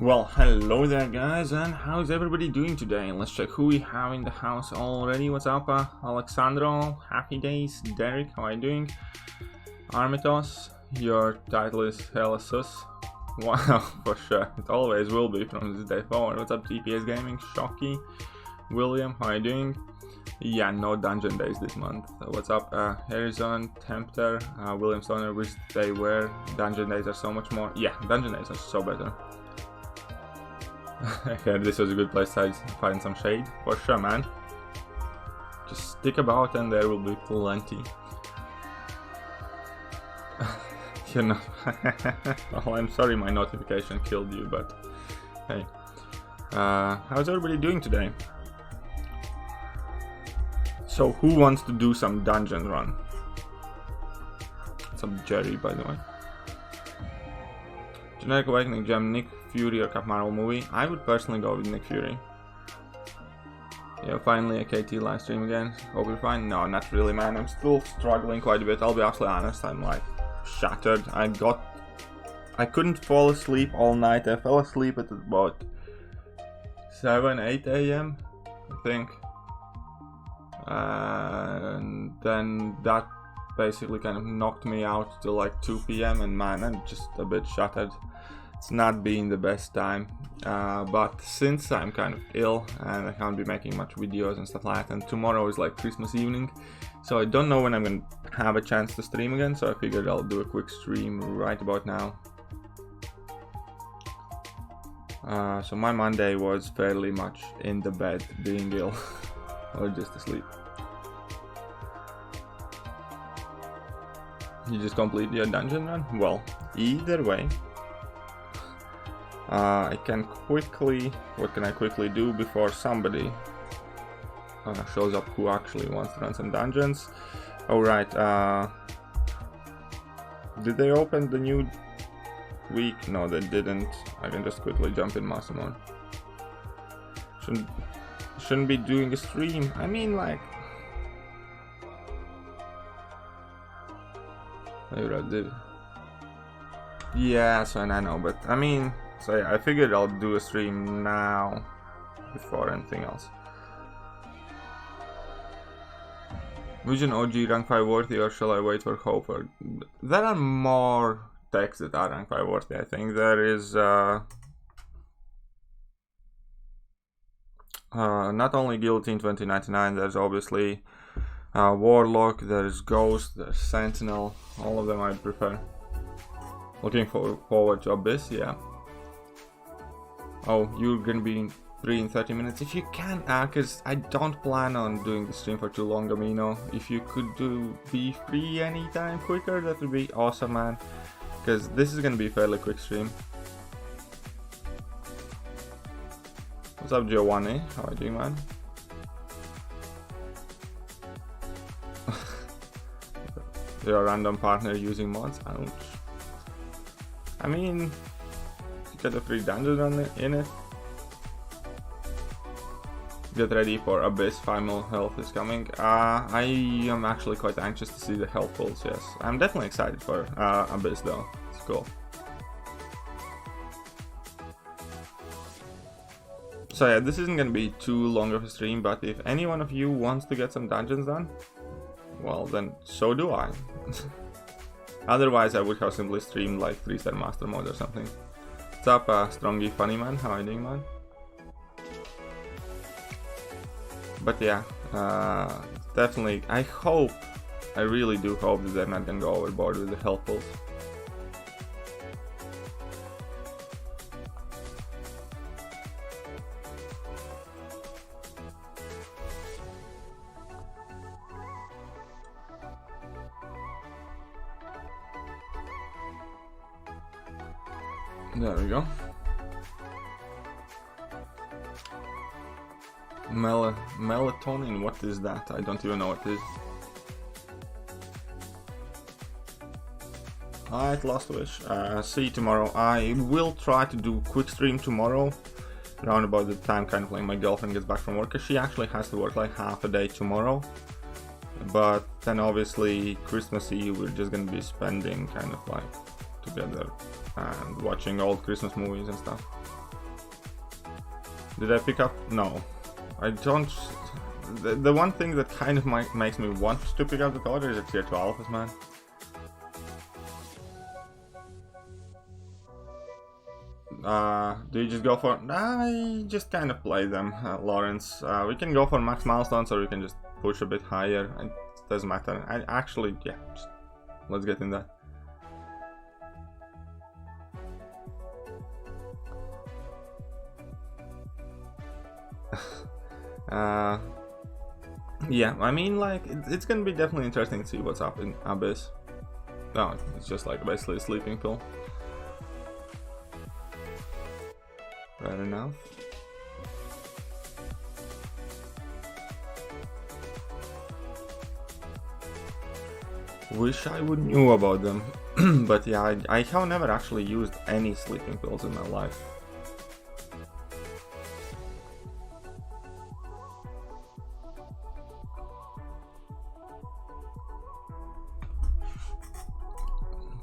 Well, hello there guys, and how's everybody doing today? Let's check who we have in the house already. What's up, Alexandro? Happy days. Derek, how are you doing? Armitos, your title is hella sus. Wow, for sure. It always will be from this day forward. What's up, TPS Gaming? Shocky. William, how are you doing? Yeah, no dungeon days this month. What's up, Harrison, Tempter, William Stoner? Wish they were. Dungeon days are so much more. Yeah, dungeon days are so better. Yeah, this was a good place to find some shade. For sure, man. Just stick about and there will be plenty. You know. Well, I'm sorry my notification killed you, but hey. How's everybody doing today? So, who wants to do some dungeon run? What's up, Jerry, by the way? Generic Awakening Gem, Nick Fury or Cap Marvel movie? I would personally go with Nick Fury. Yeah, finally a KT live stream again. Hope you're fine. No, not really, man. I'm still struggling quite a bit. I'll be absolutely honest. I'm like shattered. I couldn't fall asleep all night. I fell asleep at about 8 a.m. I think. And then that basically kind of knocked me out till like 2 p.m. and man, I'm just a bit shattered. It's not been the best time, but since I'm kind of ill and I can't be making much videos and stuff like that, and tomorrow is like Christmas evening, so I don't know when I'm gonna have a chance to stream again, so I figured I'll do a quick stream right about now. So my Monday was fairly much in the bed, being ill, or just asleep. You just completed your dungeon run? Well, either way. I can quickly... What can I quickly do before somebody shows up who actually wants to run some dungeons? Alright, did they open the new week? No, they didn't. I can just quickly jump in Master Mode. Shouldn't be doing a stream. I mean, like... Maybe I did. Yeah, so I know, but I mean... So yeah, I figured I'll do a stream now before anything else. Vision OG rank 5 worthy, or shall I wait for Hope? There are more decks that are rank 5 worthy, I think. There is not only Guillotine 2099, there's obviously Warlock, there's Ghost, there's Sentinel. All of them I prefer. Looking forward to Abyss, yeah. Oh, you're gonna be free in 30 minutes if you can, cause I don't plan on doing the stream for too long, Amino. If you could be free anytime quicker, that would be awesome, man. Cause this is gonna be a fairly quick stream. What's up, Giovanni? How are you doing, man? Your random partner using mods? Ouch. I mean... Get a free dungeon in it. Get ready for Abyss. Final health is coming. I am actually quite anxious to see the health pulls, yes. I'm definitely excited for Abyss though. It's cool. So yeah, this isn't gonna be too long of a stream, but if any one of you wants to get some dungeons done, well then so do I. Otherwise I would have simply streamed like 3-star master mode or something. What's up, Strongy Funny Man? How are you doing, man? But yeah, definitely, I really do hope that they're not gonna go overboard with the health pulls. There we go. Melatonin, what is that? I don't even know what it is. Alright, Last Wish. See you tomorrow. I will try to do a quick stream tomorrow. Around about the time kind of like my girlfriend gets back from work, because she actually has to work like half a day tomorrow. But then obviously Christmas Eve we're just gonna be spending kind of like together and watching old Christmas movies and stuff. Did I pick up? No. I don't... The one thing that kind of makes me want to pick up the order is a tier 2 alphas, man. Do you just go for... I just kind of play them, Lawrence. We can go for max milestones or we can just push a bit higher. It doesn't matter. I actually, yeah, just, let's get in that. Yeah, I mean, like, it's gonna be definitely interesting to see what's up in Abyss. No, it's just like basically a sleeping pill. Fair enough. Wish I would knew about them, but yeah, I have never actually used any sleeping pills in my life.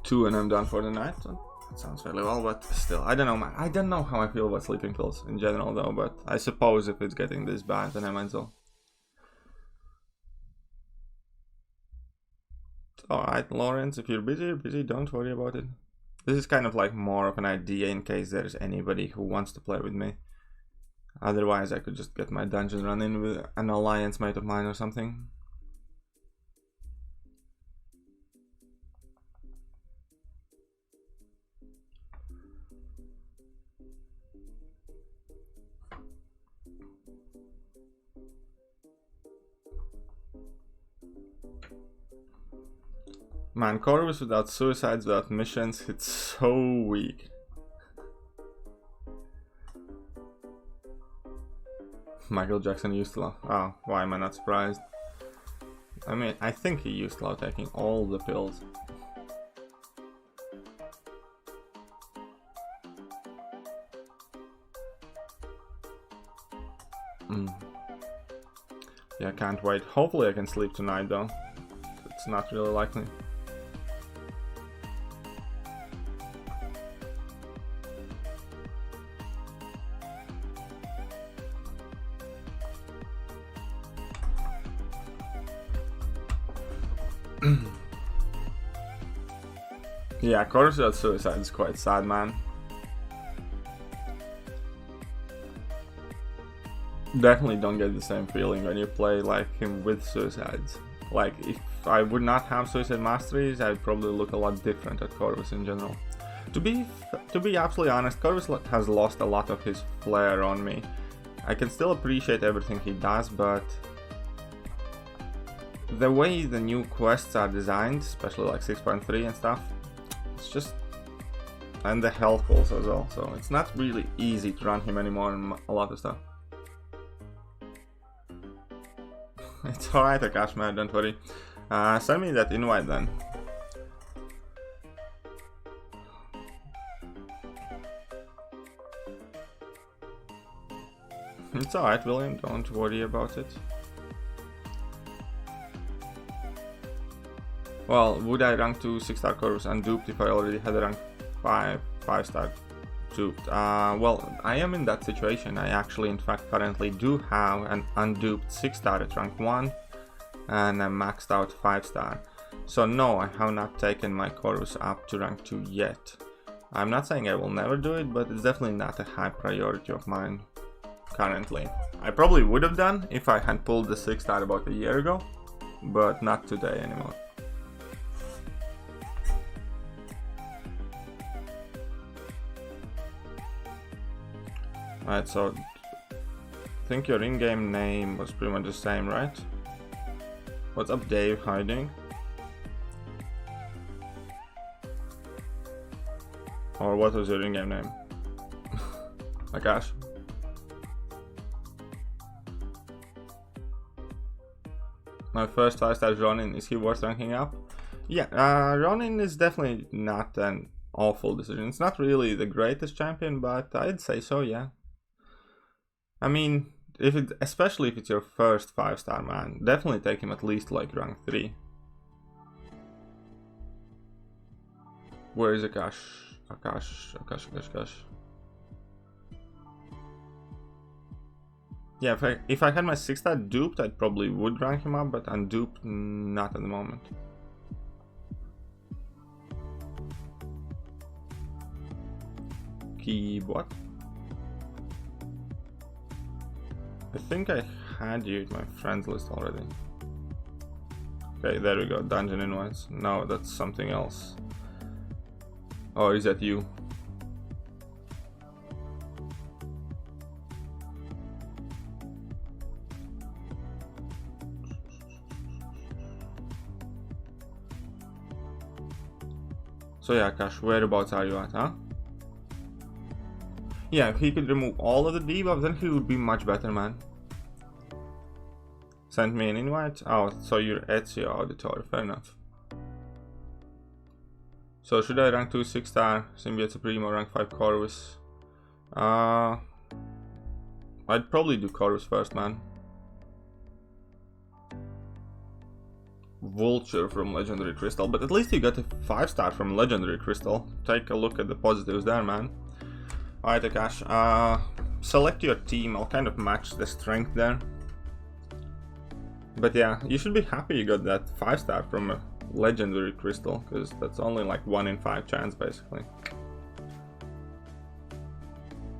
Two and I'm done for the night. That sounds fairly well, but still, I don't know, man. I don't know how I feel about sleeping pills in general, though. But I suppose if it's getting this bad, then I might as well. Alright, Lawrence, if you're busy, don't worry about it. This is kind of like more of an idea in case there's anybody who wants to play with me. Otherwise, I could just get my dungeon run in with an alliance mate of mine or something. Man, Corvus without suicides, without missions, it's so weak. Michael Jackson used to love. Oh, why am I not surprised? I mean, I think he used to love taking all the pills. Yeah, I can't wait. Hopefully I can sleep tonight though. It's not really likely. Yeah, Corvus without suicide is quite sad, man. Definitely don't get the same feeling when you play like him with suicides. Like, if I would not have suicide masteries, I'd probably look a lot different at Corvus in general. To be absolutely honest, Corvus has lost a lot of his flair on me. I can still appreciate everything he does, but the way the new quests are designed, especially like 6.3 and stuff, it's just... and the health pools as well, so it's not really easy to run him anymore and a lot of stuff. It's alright, Akash, man, don't worry. Send me that invite then. It's alright, William, don't worry about it. Well, would I rank 2 6-star Corvus unduped if I already had a rank 5-star duped? Well, I am in that situation. I actually, in fact, currently do have an unduped 6-star at rank 1 and a maxed out 5-star. So no, I have not taken my Corvus up to rank 2 yet. I'm not saying I will never do it, but it's definitely not a high priority of mine currently. I probably would have done if I had pulled the 6-star about a year ago, but not today anymore. Alright, so I think your in-game name was pretty much the same, right? What's up, Dave? How are you doing? Or what was your in-game name? Akash? My first 5-star Ronin, is he worth ranking up? Yeah, Ronin is definitely not an awful decision. It's not really the greatest champion, but I'd say so, yeah. I mean, especially if it's your first 5-star, man, definitely take him at least like rank 3. Where is Akash? Akash. Yeah, if I had my 6-star duped, I probably would rank him up, but unduped, not at the moment. What? I think I had you in my friends list already. Okay, there we go, dungeon invites. No, that's something else. Oh, is that you? So yeah, Akash, whereabouts are you at, huh? Yeah, if he could remove all of the debuffs, then he would be much better, man. Send me an invite? Oh, so you're Ezio Auditor, fair enough. So should I rank 2 6-star, Symbiote Supreme, or rank 5 Corvus? I'd probably do Corvus first, man. Vulture from Legendary Crystal, but at least you got a 5-star from Legendary Crystal. Take a look at the positives there, man. Alright, Akash, select your team. I'll kind of match the strength there. But yeah, you should be happy you got that 5-star from a Legendary Crystal, because that's only like 1 in 5 chance, basically.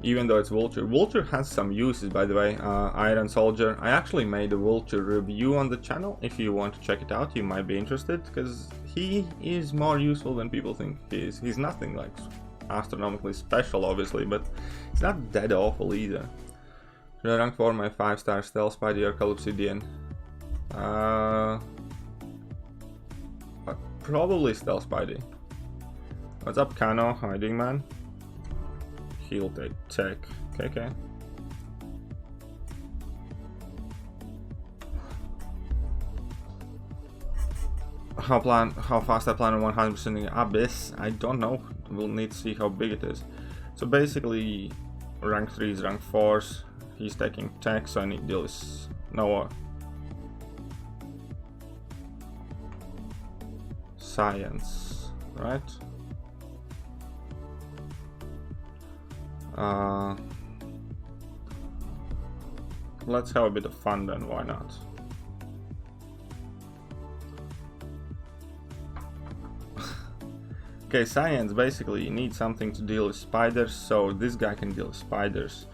Even though it's Vulture. Vulture has some uses, by the way. Iron Soldier. I actually made a Vulture review on the channel. If you want to check it out, you might be interested, because he is more useful than people think he is. He's nothing like astronomically special, obviously, but it's not that awful either. Should I rank 4 my 5-star Stealth Spidey or Calipsidian? Probably Stealth Spidey. What's up, Kano? How are you doing, man? He'll take tech. Okay. How fast I plan on 100%ing Abyss? I don't know. We'll need to see how big it is. So basically, rank 3s, rank 4s. He's taking tech, so I need to deal with Noah. Science, right? Let's have a bit of fun then, why not? Okay, science, basically you need something to deal with spiders, so this guy can deal with spiders.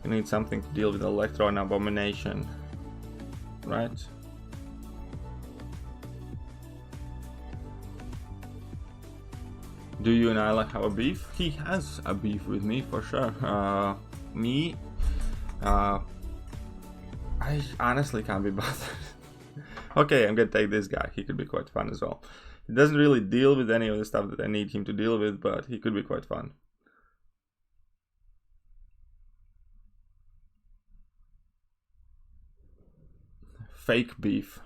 You need something to deal with Electro and Abomination, right? Do you and I have a beef? He has a beef with me for sure. I honestly can't be bothered. Okay, I'm gonna take this guy. He could be quite fun as well. He doesn't really deal with any of the stuff that I need him to deal with, but he could be quite fun. Fake beef.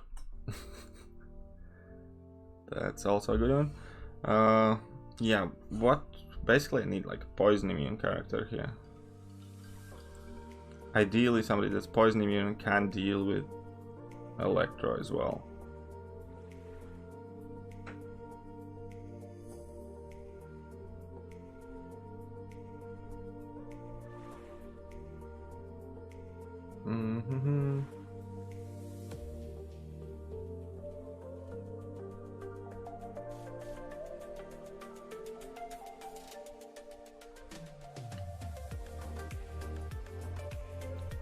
That's also a good one. Yeah, what? Basically I need like a poison immune character here. Ideally somebody that's poison immune and can deal with Electro as well.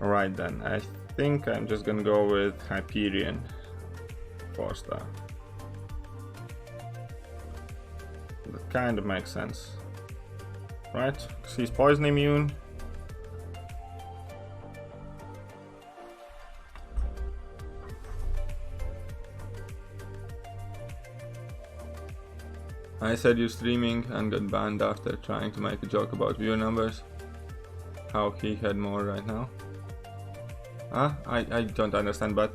Alright then, I think I'm just gonna go with Hyperion 4-star. That kind of makes sense, right? Because he's poison immune. I said you're streaming and got banned after trying to make a joke about viewer numbers. How he had more right now. I don't understand, but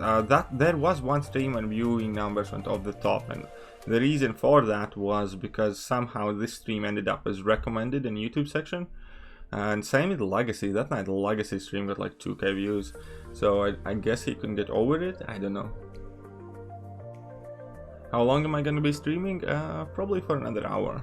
there was one stream when viewing numbers went off the top, and the reason for that was because somehow this stream ended up as recommended in YouTube section, and same with Legacy. That night the Legacy stream got like 2k views, so I guess he couldn't get over it. I don't know. How long am I gonna be streaming? Probably for another hour.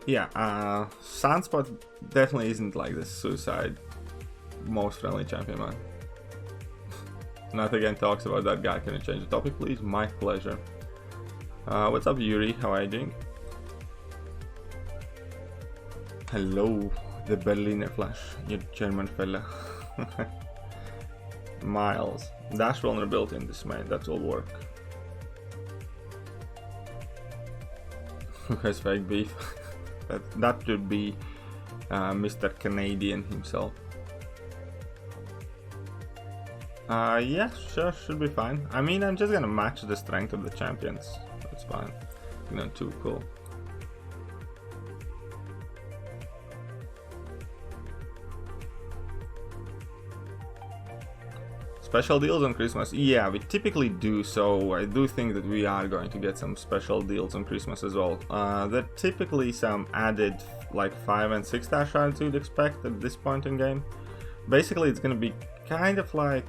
Yeah, Sunspot definitely isn't like the suicide most friendly champion, man. Not again talks about that guy. Can you change the topic, please? My pleasure. What's up, Yuri? How are you doing? Hello, the Berliner Flash, you German fella. Miles. Dash vulnerability in this main, that will work. Who has fake beef? that should be Mr. Canadian himself. Yeah, sure, should be fine. I mean, I'm just gonna match the strength of the champions. That's fine. Not too cool. Special deals on Christmas? Yeah, we typically do, so I do think that we are going to get some special deals on Christmas as well. There are typically some added like 5 and 6 star shards you'd expect at this point in game. Basically, it's gonna be kind of like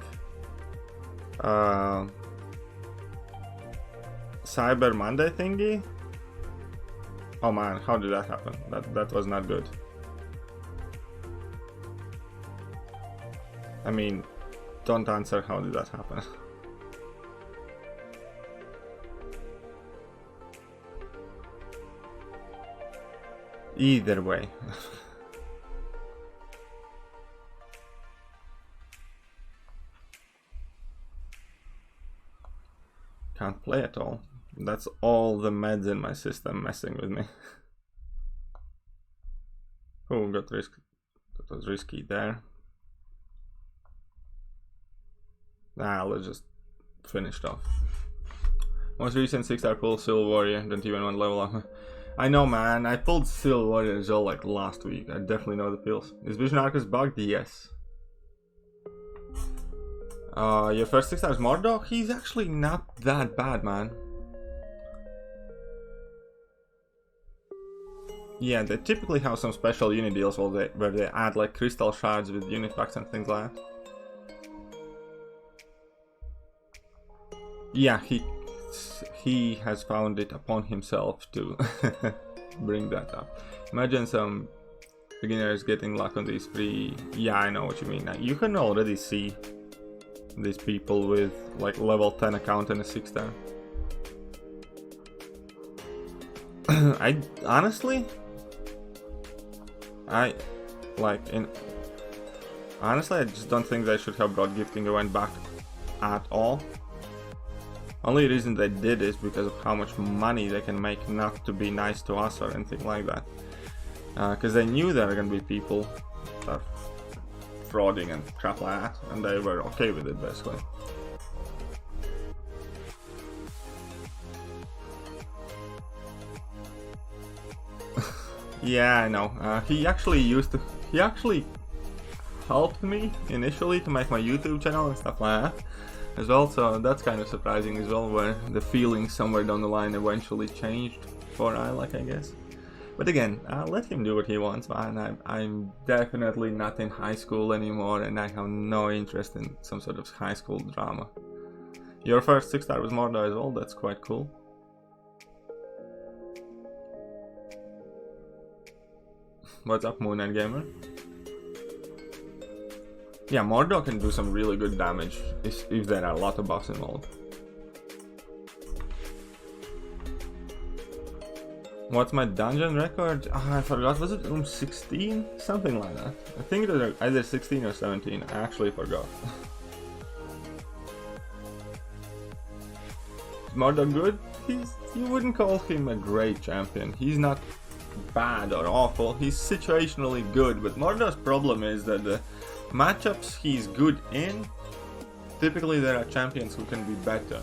Cyber Monday thingy. Oh man, how did that happen? That was not good. I mean, don't answer how did that happen. Either way. Can't play at all. That's all the meds in my system messing with me. Oh, got risk. That was risky there. Nah, let's just finish it off. Most recent 6-star pull, Civil Warrior. Don't even want to level up. I know, man. I pulled Civil Warrior as well like last week. I definitely know the pills. Is Vision Arcus bugged? Yes. Your first 6 stars Mordok? He's actually not that bad, man. Yeah, they typically have some special unit deals where they add like crystal shards with unit packs and things like that. Yeah, he has found it upon himself to bring that up. Imagine some beginners getting luck on these free. Yeah, I know what you mean. Now, you can already see these people with like level 10 account and a 6-star. Honestly, I just don't think they should have brought gifting event back at all. Only reason they did is because of how much money they can make not to be nice to us or anything like that. Because they knew there were gonna be people that are frauding and crap like that, and they were okay with it basically. Yeah, I know. He actually helped me initially to make my YouTube channel and stuff like that as well, so that's kind of surprising as well, where the feelings somewhere down the line eventually changed for Ilak, I guess. But again, let him do what he wants, man. I'm definitely not in high school anymore, and I have no interest in some sort of high school drama. Your first 6-star was Mordor as well, that's quite cool. What's up, Moon and Gamer? Yeah, Mordor can do some really good damage if there are a lot of buffs involved. What's my dungeon record? I forgot, was it room 16? Something like that. I think it was either 16 or 17, I actually forgot. Is Mordor good? You wouldn't call him a great champion. He's not bad or awful, he's situationally good, but Mordor's problem is that the matchups he's good in, typically there are champions who can be better.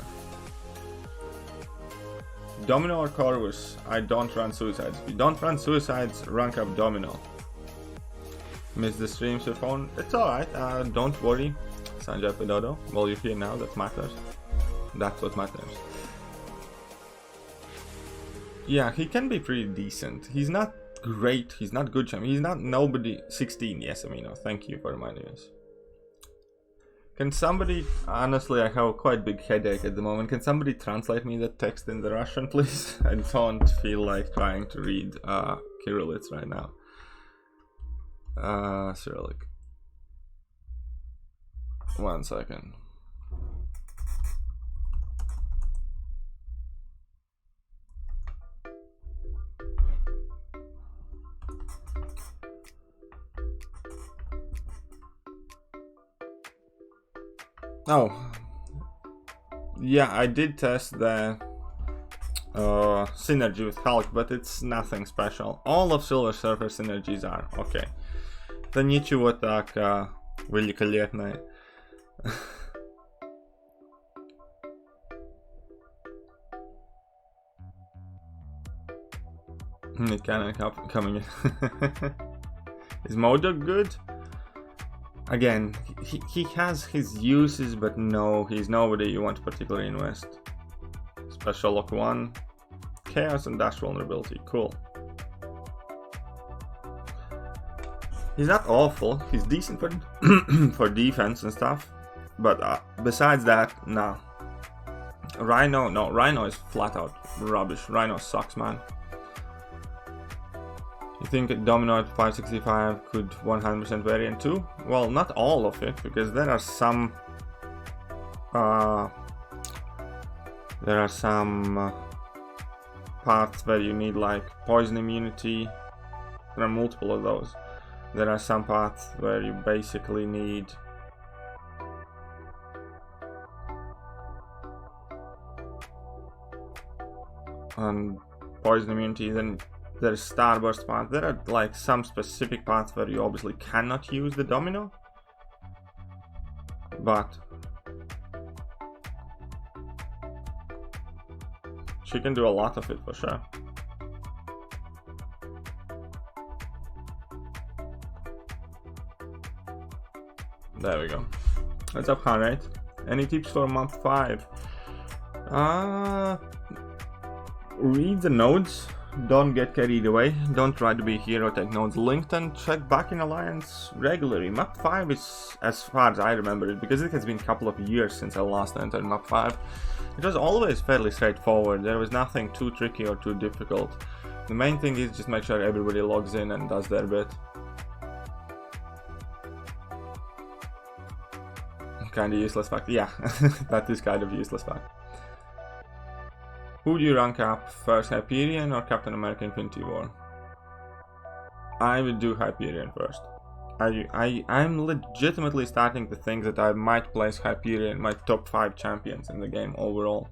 Domino or Corvus? I don't run suicides. If you don't run suicides, rank up Domino. Miss the streams your phone? It's alright, don't worry. Sanjay Pedodo, well, you're here now, that matters. That's what matters. Yeah, he can be pretty decent. He's not great, he's not good champion, he's not nobody. 16, yes, Amino, thank you for reminding us. Can somebody, honestly, I have a quite big headache at the moment, can somebody translate me that text in the Russian, please? I don't feel like trying to read Kirillits right now. Cyrillic. 1 second. Oh, yeah, I did test the synergy with Hulk, but it's nothing special. All of Silver Surfer synergies are okay. Да ничего так великолепное. Cannon coming in. Is Modok good? Again, he has his uses, but no, he's nobody you want to particularly invest. Special Lock 1, Chaos and Dash Vulnerability, cool. He's not awful, he's decent for, for defense and stuff, but besides that, no. Rhino, no, Rhino is flat out rubbish. Rhino sucks, man. You think Domino at 565 could 100% variant too? Well, not all of it, because there are some paths where you need like poison immunity. There are multiple of those. There are some paths where you basically need poison immunity. Then there's Starburst path. There are like some specific paths where you obviously cannot use the Domino, but she can do a lot of it for sure. There we go. What's up, Hanrate? Any tips for map 5? Read the nodes. Don't get carried away. Don't try to be a hero, take nodes linked, and check back in Alliance regularly. Map 5 is, as far as I remember it, because it has been a couple of years since I last entered map 5, it was always fairly straightforward. There was nothing too tricky or too difficult. The main thing is just make sure everybody logs in and does their bit. Kinda useless fact. Yeah, that is kind of useless fact. Who do you rank up first, Hyperion or Captain America Infinity War? I would do Hyperion first. I'm legitimately starting to think that I might place Hyperion in my top 5 champions in the game overall.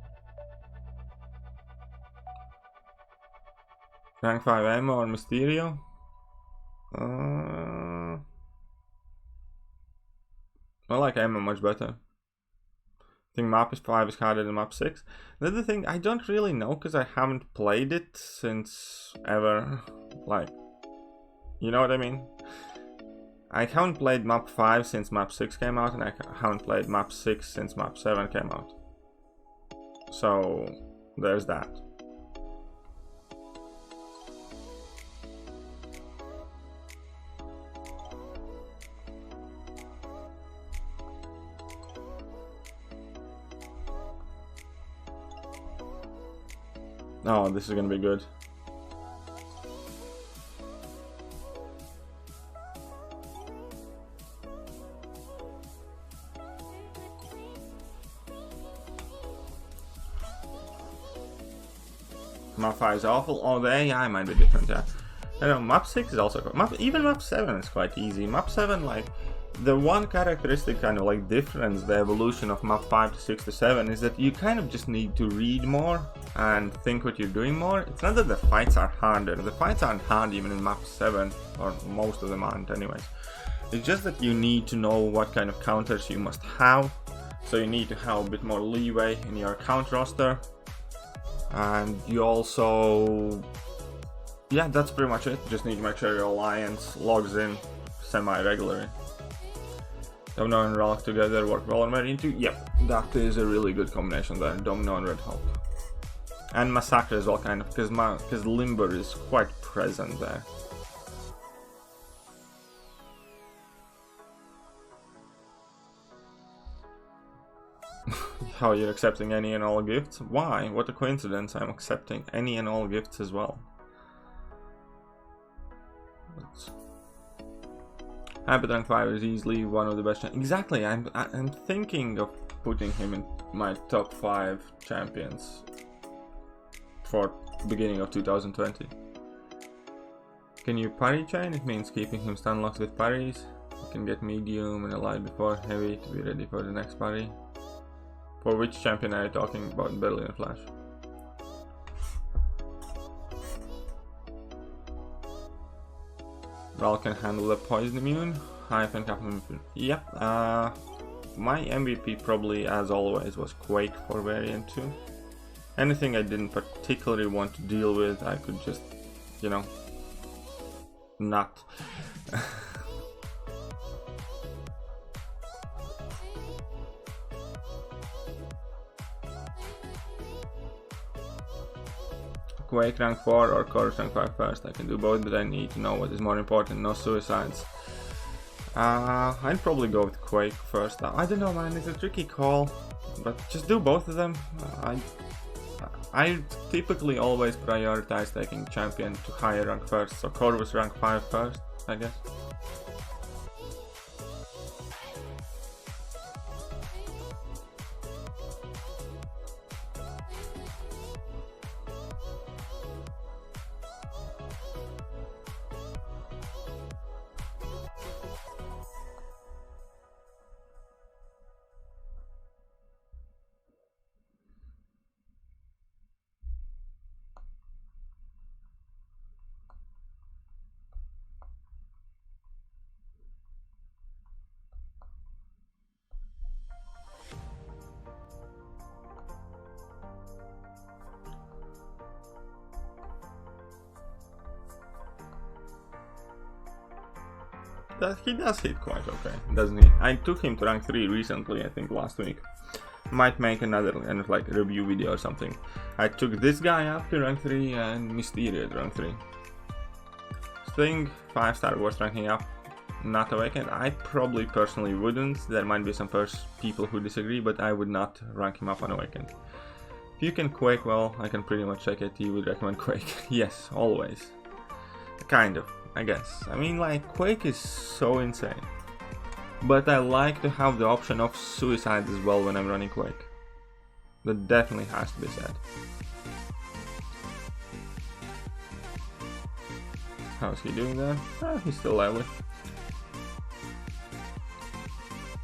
Rank 5 Ammo or Mysterio? I like Ammo much better. I think map 5 is harder than map 6. The other thing, I don't really know because I haven't played it since ever. Like, you know what I mean? I haven't played map 5 since map 6 came out, and I haven't played map 6 since map 7 came out. So, there's that. Oh, this is gonna be good. Map 5 is awful. Oh, the AI might be different, yeah. I know, map 6 is also even map 7 is quite easy. Map 7, like, the one characteristic kind of like difference, the evolution of map 5 to 6 to 7, is that you kind of just need to read more and think what you're doing more. It's not that the fights are harder. The fights aren't hard even in map 7, or most of them aren't anyways. It's just that you need to know what kind of counters you must have. So you need to have a bit more leeway in your account roster. And you also... yeah, that's pretty much it. Just need to make sure your alliance logs in semi-regularly. Domino and Relic together work well on Variant 2. Yep, that is a really good combination there. Domino and Red Hulk. And Massacre as well, kind of, because Limber is quite present there. Oh, you're accepting any and all gifts? Why? What a coincidence, I'm accepting any and all gifts as well. Hyper rank 5 is easily one of the best. Exactly, I'm thinking of putting him in my top 5 champions for beginning of 2020. Can you parry chain? It means keeping him stun locked with parries. You can get medium and a light before heavy to be ready for the next parry. For which champion are you talking about? Berlin Flash. Ral can handle the poison immune. Hive and Captain. Yep. My MVP probably, as always, was Quake for variant 2. Anything I didn't particularly want to deal with, I could just, you know, not. Quake rank 4 or Chorus rank 5 first. I can do both, but I need to know what is more important. No suicides. I'd probably go with Quake first. I don't know, man, it's a tricky call, but just do both of them. I typically always prioritize taking champion to higher rank first, so Corvus rank 5 first, I guess. He does hit quite okay, doesn't he? I took him to rank 3 recently, I think last week. Might make another kind of like review video or something. I took this guy up to rank 3 and Mysterio at rank 3. Sting, 5-star worth ranking up, not Awakened. I probably personally wouldn't. There might be some people who disagree, but I would not rank him up on Awakened. If you can Quake well, I can pretty much check it. You would recommend Quake? Yes, always. Kind of, I guess. I mean, like, Quake is so insane. But I like to have the option of suicide as well when I'm running Quake. That definitely has to be said. How's he doing there? He's still lively.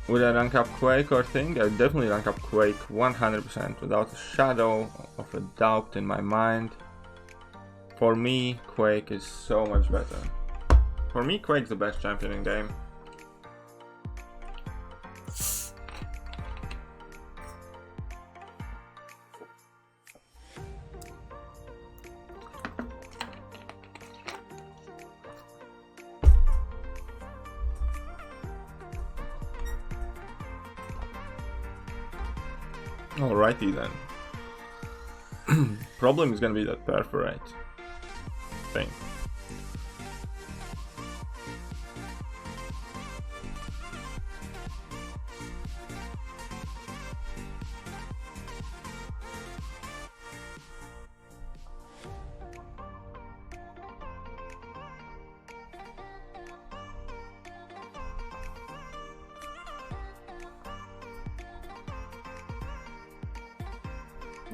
Would I rank up Quake or Thing? I would definitely rank up Quake 100% without a shadow of a doubt in my mind. For me, Quake is so much better. For me, Quake's the best champion in game. Alrighty then. Problem is gonna be that perforate thing.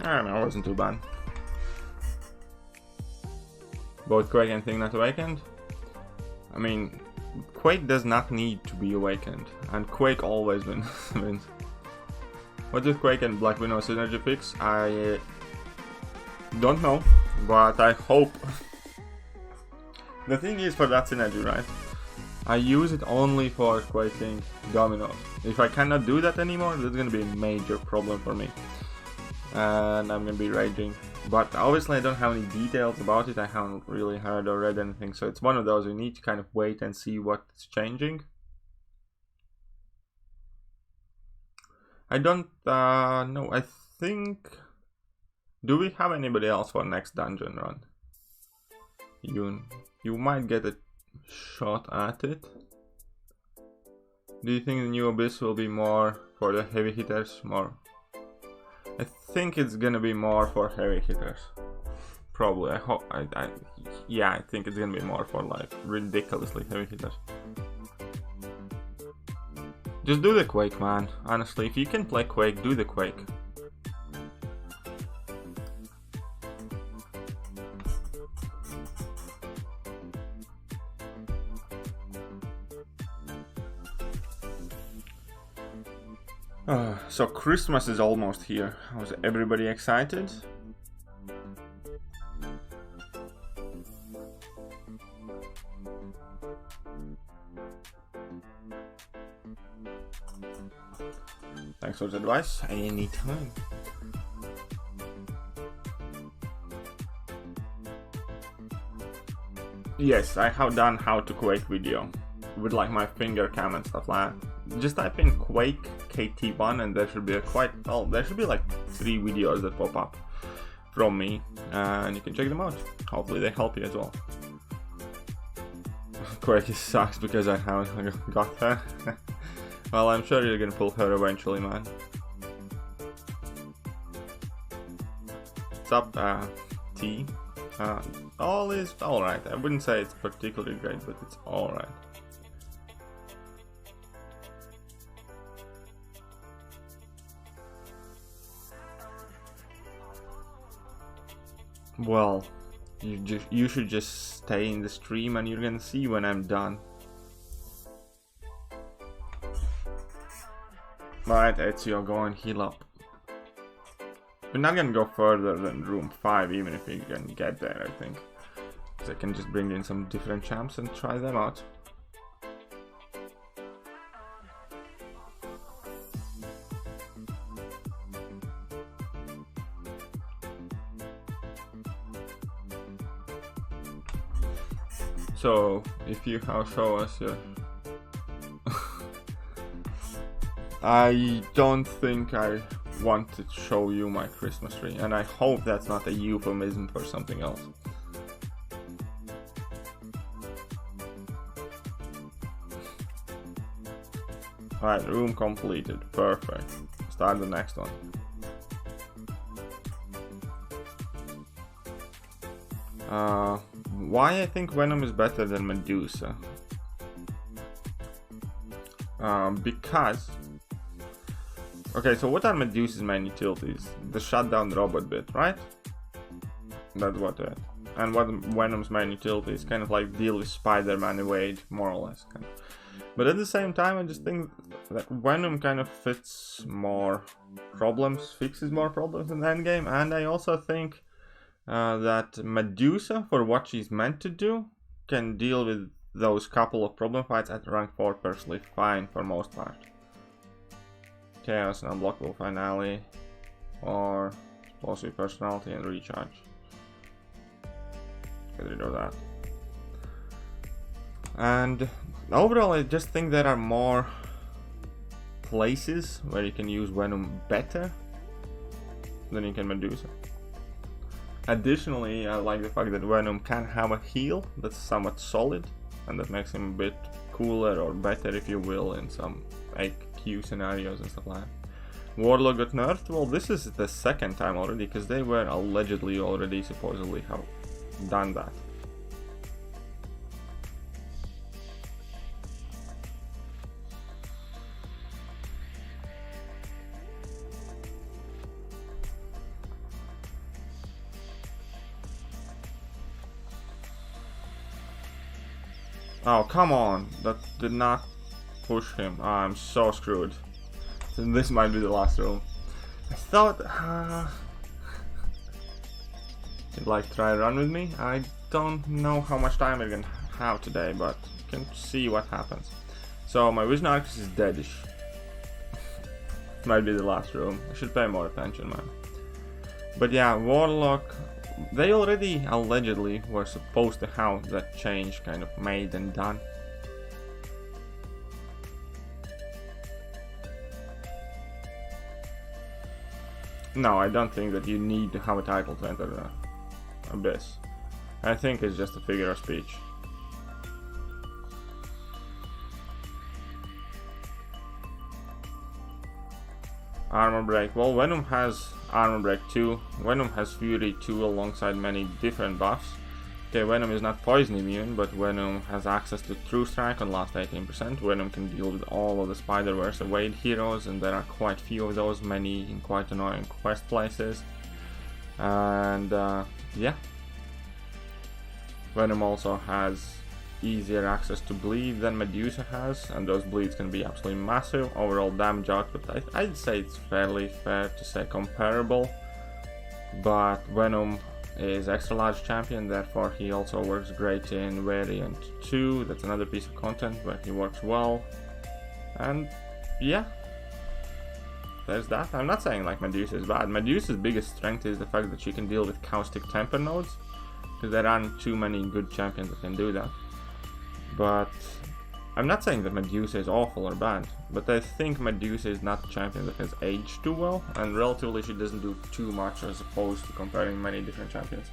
I don't know, it wasn't too bad. Both Quake and Thing not awakened. I mean, Quake does not need to be awakened, and Quake always wins. What if Quake and Black Widow synergy picks? I don't know, but I hope. The thing is, for that synergy, right? I use it only for Quaking dominoes. If I cannot do that anymore, that's gonna be a major problem for me. And I'm gonna be raging. But obviously I don't have any details about it. I haven't really heard or read anything, so it's one of those you need to kind of wait and see what's changing. I don't know. I think, do we have anybody else for next dungeon run? You might get a shot at it. Do you think the new Abyss will be more for the heavy hitters? More? I think it's gonna be more for heavy hitters. Probably. I hope. Yeah, I think it's gonna be more for like ridiculously heavy hitters. Just do the Quake, man. Honestly, if you can play Quake, do the Quake. So Christmas is almost here. Was everybody excited? Thanks for the advice. Anytime. Yes, I have done how to Quake video with like my finger cam and stuff like that. Just type in Quake KT1 and there should be there should be like 3 videos that pop up from me, and you can check them out. Hopefully they help you as well. Quake sucks because I haven't got her. Well, I'm sure you're gonna pull her eventually, man. What's up, T? All is alright. I wouldn't say it's particularly great, but it's alright. Well, you should just stay in the stream and you're gonna see when I'm done. Alright, Ezio, go and heal up. We're not gonna go further than room 5, even if we can get there, I think. So I can just bring in some different champs and try them out. So, if you have show us your... I don't think I want to show you my Christmas tree, and I hope that's not a euphemism for something else. Alright, room completed. Perfect. Start the next one. Why I think Venom is better than Medusa? Because... Okay, so what are Medusa's main utilities? The shutdown robot bit, right? That's what it. And what Venom's main utility is kind of like deal with Spider-Man evade, more or less. Kind of. But at the same time, I just think that Venom kind of fixes more problems in the endgame, and I also think that Medusa, for what she's meant to do, can deal with those couple of problem fights at rank 4 personally fine for most part. Chaos and Unblockable Finale, or Explosive Personality and Recharge. Get rid of that. And overall, I just think there are more places where you can use Venom better than you can Medusa. Additionally, I like the fact that Venom can have a heal that's somewhat solid, and that makes him a bit cooler or better, if you will, in some AQ scenarios and stuff like that. Warlock got nerfed? Well, this is the second time already, because they were allegedly already supposedly have done that. Oh, come on. That did not push him. Oh, I'm so screwed. This might be the last room. I thought... You'd like to try a run with me? I don't know how much time we're gonna have today, but you can see what happens. So, my Vision Arcus is deadish. Might be the last room. I should pay more attention, man. But yeah, Warlock... They already allegedly were supposed to have that change kind of made and done. No, I don't think that you need to have a title to enter the Abyss. I think it's just a figure of speech. Armor Break. Well, Venom has Armor Break 2. Venom has Fury 2 alongside many different buffs. Okay, Venom is not poison immune, but Venom has access to True Strike on last 18%. Venom can deal with all of the Spider-Verse evade heroes, and there are quite few of those, many in quite annoying quest places. And yeah. Venom also has easier access to bleed than Medusa has, and those bleeds can be absolutely massive. Overall damage output, I'd say it's fairly fair to say comparable, but Venom is extra large champion, therefore he also works great in variant 2. That's another piece of content where he works well. And yeah, there's that. I'm not saying like Medusa is bad. Medusa's biggest strength is the fact that she can deal with caustic temper nodes, because there aren't too many good champions that can do that. But I'm not saying that Medusa is awful or bad, but I think Medusa is not a champion that has aged too well, and relatively she doesn't do too much as opposed to comparing many different champions.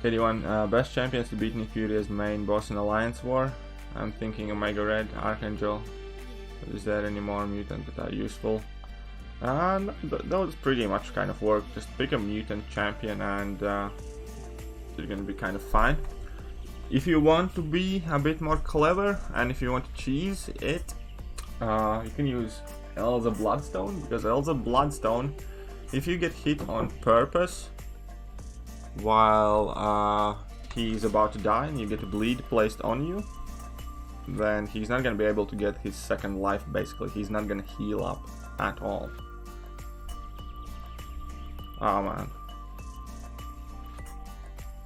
KD1, best champions to beat Nick Fury's main boss in Alliance War. I'm thinking Omega Red, Archangel. Is there any more mutants that are useful? No, those pretty much kind of work. Just pick a mutant champion and you're gonna be kind of fine. If you want to be a bit more clever and if you want to cheese it, you can use Elza Bloodstone, because Elza Bloodstone, if you get hit on purpose while he's about to die and you get a bleed placed on you, then he's not gonna be able to get his second life. Basically, he's not gonna heal up at all. Oh man.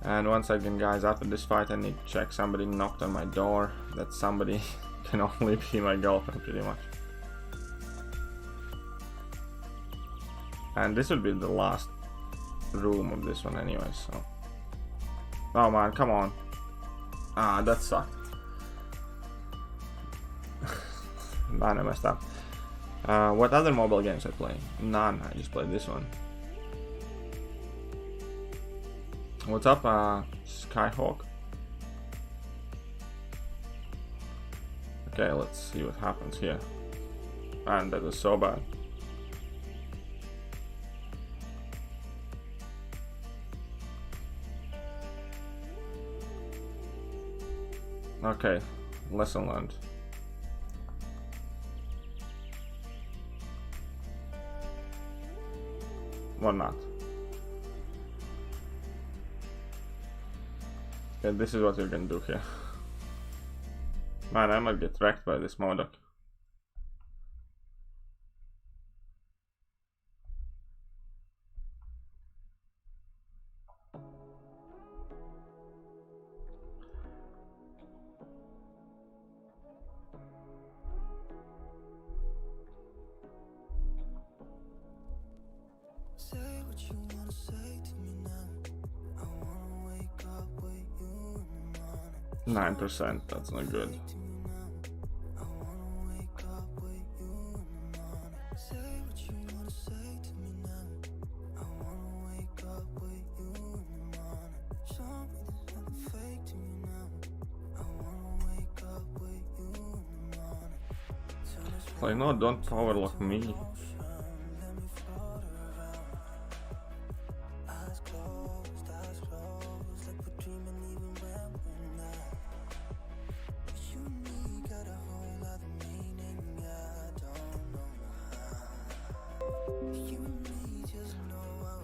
And once again guys, after this fight I need to check. Somebody knocked on my door. That somebody can only be my girlfriend pretty much. And this will be the last room of this one anyway, so. Oh man, come on. Ah, that sucked. Man, I messed up. What other mobile games I play? None, I just played this one. What's up, Skyhawk? Okay, let's see what happens here. And that was so bad. Okay, lesson learned. Or not. Okay, this is what you're gonna do here. Man, I might get wrecked by this MODOK. Say what you wanna say to me now. I wanna wake up with you in the morning. 9%, that's not good. I wanna wake up with you in the morning. Say what you wanna say to me now. I wanna wake up with you in the morning. Show me there's nothing fake to me now. I wanna wake up with you in the morning. Like, no, don't powerlock me.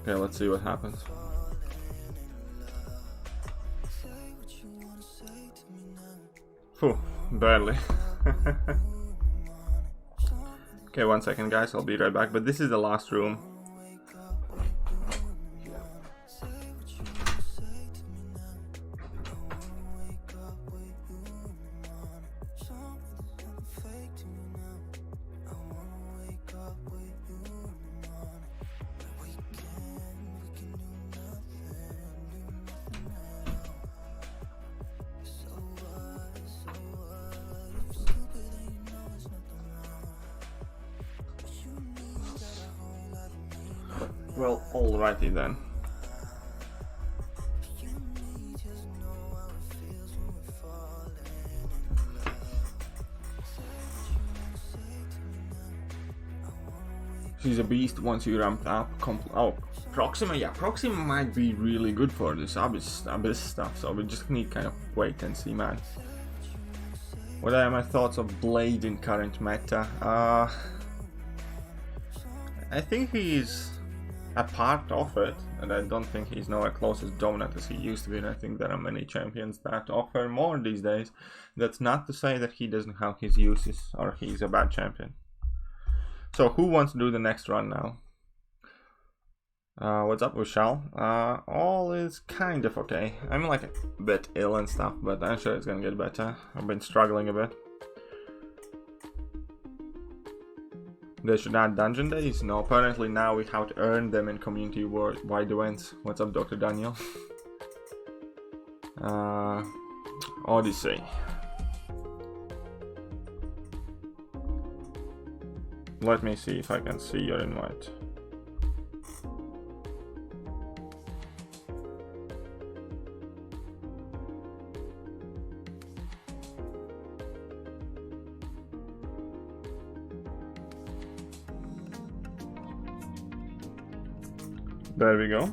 Okay, let's see what happens. Phew, barely. Okay, 1 second guys, I'll be right back, but this is the last room. Well, alrighty then. She's a beast once you ramp up. Oh, Proxima, yeah, Proxima might be really good for this Abyss stuff, so we just need kind of wait and see, man. What are my thoughts of Blade in current meta? I think he's a part of it, and I don't think he's nowhere close as dominant as he used to be, and I think there are many champions that offer more these days. That's not to say that he doesn't have his uses, or he's a bad champion. So who wants to do the next run now? What's up with Shal? All is kind of okay. I'm like a bit ill and stuff, but I'm sure it's gonna get better. I've been struggling a bit. They should add dungeon days? No, apparently now we have to earn them in community-wide events. What's up, Dr. Daniel? Odyssey. Let me see if I can see your invite. There we go.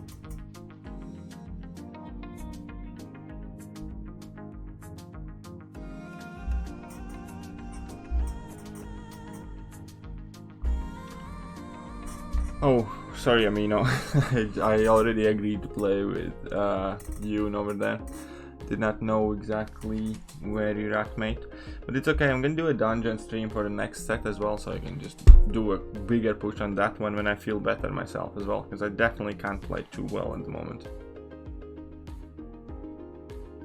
Oh, sorry, Amino. I already agreed to play with Yoon over there. Did not know exactly where you're at, mate. But it's okay, I'm gonna do a dungeon stream for the next set as well, so I can just do a bigger push on that one when I feel better myself as well, because I definitely can't play too well at the moment.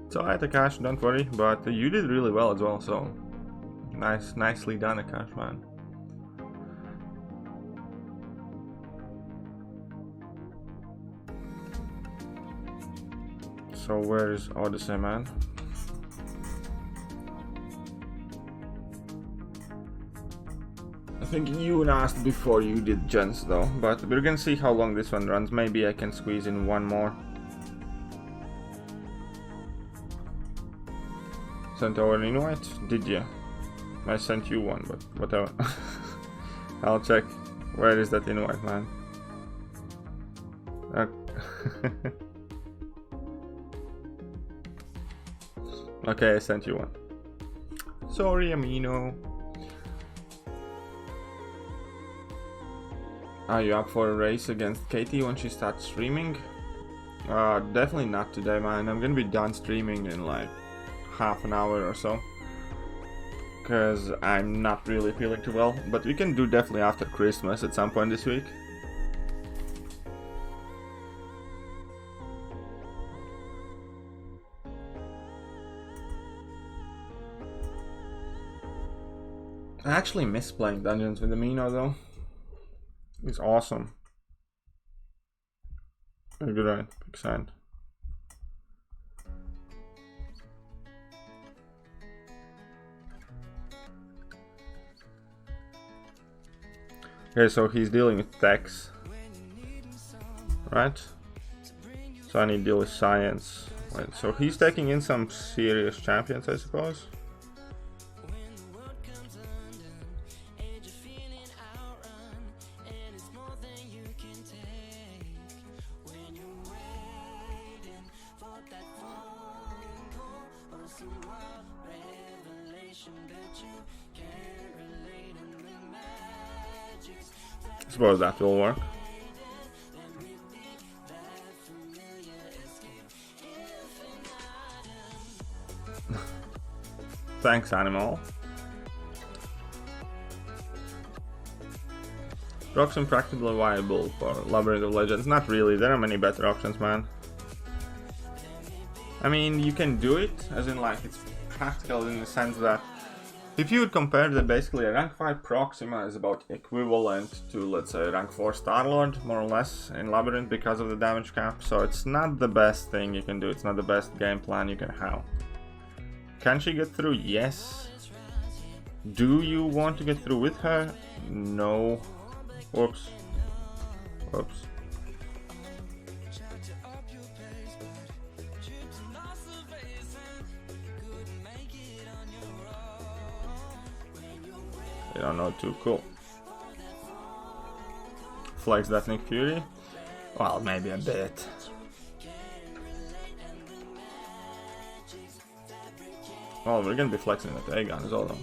It's alright, Akash, don't worry, but you did really well as well, so nicely done, Akash, man. So where is Odyssey, man? I think you asked before you did gens though, but we're gonna see how long this one runs. Maybe I can squeeze in one more. Sent over an invite? Did you? I sent you one, but whatever. I'll check. Where is that invite, man? Okay, I sent you one. Sorry, Amino. Are you up for a race against Katie when she starts streaming? Definitely not today, man. I'm gonna be done streaming in like half an hour or so, because I'm not really feeling too well. But we can do definitely after Christmas at some point this week. I actually miss playing dungeons with Amino though. It's awesome. Good right, big sign. Okay, so he's dealing with Tex, right? So I need to deal with science. Wait, so he's taking in some serious champions, I suppose. I suppose that will work. Thanks, Animal. Proxim practically viable for Labyrinth of Legends? Not really, there are many better options, man. I mean, you can do it, as in like it's practical in the sense that if you would compare that basically a rank 5 Proxima is about equivalent to, let's say, rank 4 Starlord, more or less, in Labyrinth because of the damage cap, so it's not the best thing you can do, it's not the best game plan you can have. Can she get through? Yes. Do you want to get through with her? No. Whoops. Whoops. You don't know, too cool. flex that Nick Fury? Well, maybe a bit. Well, we're gonna be flexing that A-gun as well though.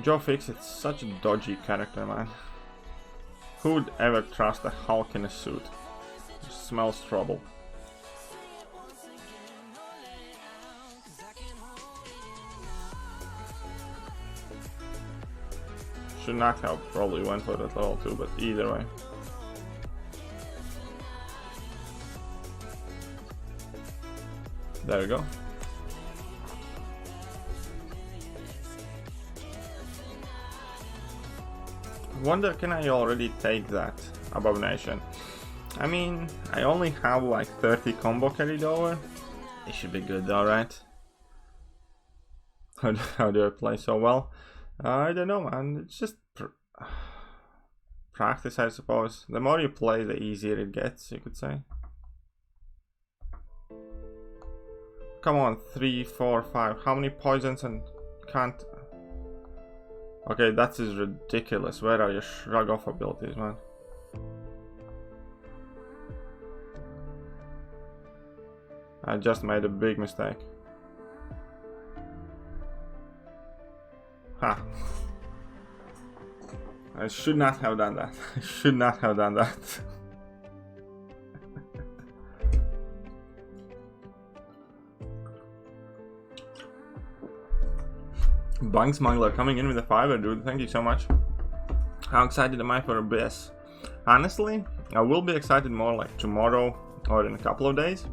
Joe Fix, it's such a dodgy character, man. Who would ever trust a Hulk in a suit? It smells trouble. Should not have probably went for that level 2, but either way. There we go. Wonder, can I already take that abomination? I mean, I only have like 30 combo carried over. It should be good though, right? How do I play so well? I don't know, man. It's just practice, I suppose. The more you play, the easier it gets, you could say. Come on, 3, 4, 5. How many poisons and can't... Okay, that is ridiculous. Where are your shrug off abilities, man? I just made a big mistake. Ha. I should not have done that. I should not have done that. Bang Smuggler coming in with a 5er, dude. Thank you so much. How excited am I for Abyss? Honestly, I will be excited more like tomorrow or in a couple of days.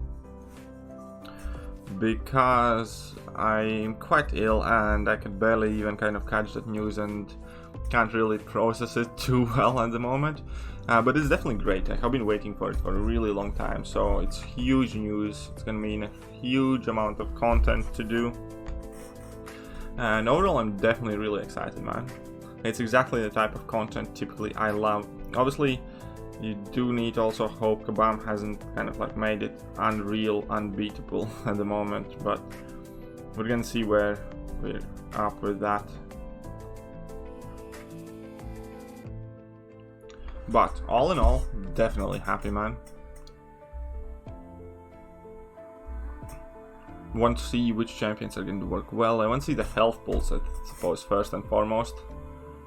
Because I'm quite ill and I could barely even kind of catch that news and can't really process it too well at the moment. But it's definitely great. I've been waiting for it for a really long time. So it's huge news. It's gonna mean a huge amount of content to do. And overall, I'm definitely really excited, man. It's exactly the type of content typically I love. Obviously, you do need also hope Kabam hasn't kind of like made it unreal, unbeatable at the moment, but we're gonna see where we're up with that. But all in all, definitely happy, man. Want to see which champions are going to work well. I want to see the health pulls, I suppose, first and foremost.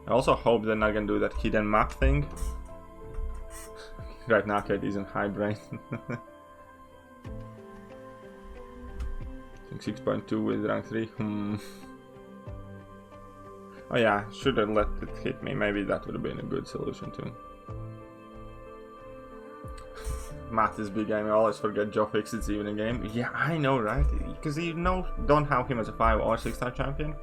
I also hope they're not going to do that hidden map thing. Right now, Kate is in high brain. I think 6.2 with rank 3. Oh yeah, should have let it hit me. Maybe that would have been a good solution too. Matt is big game. I always forget Joe Fix it's even a game. Yeah, I know, right? Because you don't have him as a 5 or 6-star champion.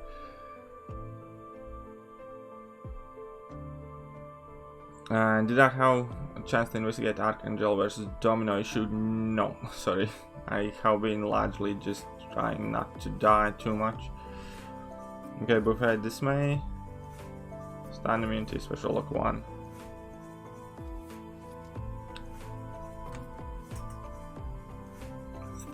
And did I have a chance to investigate Archangel versus Domino issue? No, sorry. I have been largely just trying not to die too much. Okay, Buffet Dismay. Stand immunity, special lock 1.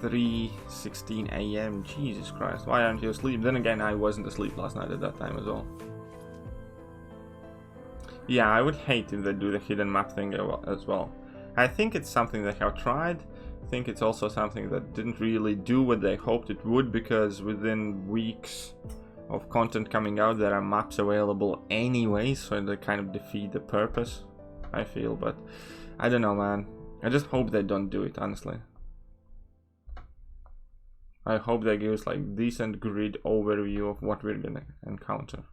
3:16 AM. Jesus Christ, why aren't you asleep? Then again, I wasn't asleep last night at that time as well. Yeah, I would hate if they do the hidden map thing as well. I think it's something they have tried. I think it's also something that didn't really do what they hoped it would, because within weeks of content coming out there are maps available anyway, so they kind of defeat the purpose, I feel. But I don't know, man. I just hope they don't do it, honestly. I hope they give us like decent grid overview of what we're gonna encounter.